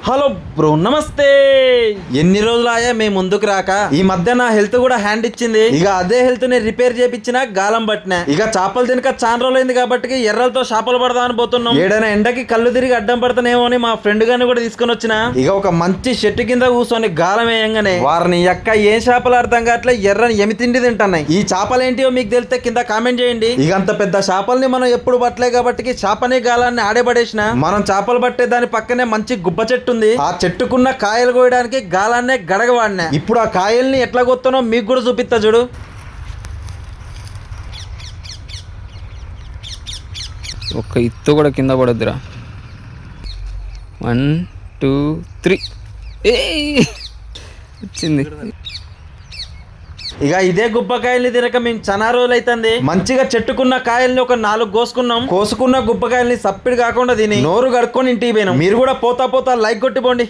Hello bro, నమస్తే. ఎన్ని రోజులు ఆయా మేము ముందుకు రాక, ఈ మధ్య నా హెల్త్ కూడా హ్యాండ్ ఇచ్చింది. ఇక అదే హెల్త్ ని రిపేర్ చేపించిన గాలం పట్టిన. ఇక చేపలు తినక చాలా రోజులైంది కాబట్టి ఎర్రలతో చేపలు పడదామని పోతున్నాం. ఏడైనా ఎండకి కళ్ళు తిరిగి అడ్డం పడతానేమో అని మా ఫ్రెండ్ గాని కూడా తీసుకొని వచ్చిన. ఇక ఒక మంచి చెట్టు కింద కూర్చొని గాలం వేయంగానే వారిని ఎక్క ఏం చేపలు అర్థం కావట్లే ఎర్రని ఎమి తిండి తింటున్నాయి. ఈ చేపలు ఏంటియో మీకు తెలిస్తే కింద కామెంట్ చేయండి. ఇక అంత పెద్ద చేపల్ని మనం ఎప్పుడు పట్టలే కాబట్టి చేపని గాలాన్ని ఆడేపడేసిన. మనం చేపలు పట్టే దాని పక్కనే మంచి గుబ్బ చెట్టు ఉంది. ఆ చెట్టుకున్న కాయలు కోయడానికి గాలాన్నే గడగవాడినా. ఇప్పుడు ఆ కాయల్ని ఎట్లా కొత్తనో మీకు కూడా చూపిస్తా చూడు. ఒక్క ఇత్తు కూడా కింద పడొద్దురా. 1 2 3 వచ్చింది. ఇక ఇదే గుబ్బకాయల్ని తినక మేము చాలా రోజులు అవుతుంది. మంచిగా చెట్టుకున్న కాయల్ని ఒక 4 కోసుకున్నాం. కోసుకున్న గుబ్బకాయల్ని సప్పిడి కాకుండా తిని నోరు కడుక్కొని ఇంటికి పోయినాం. మీరు కూడా పోతా పోతా లైక్ కొట్టిపోండి.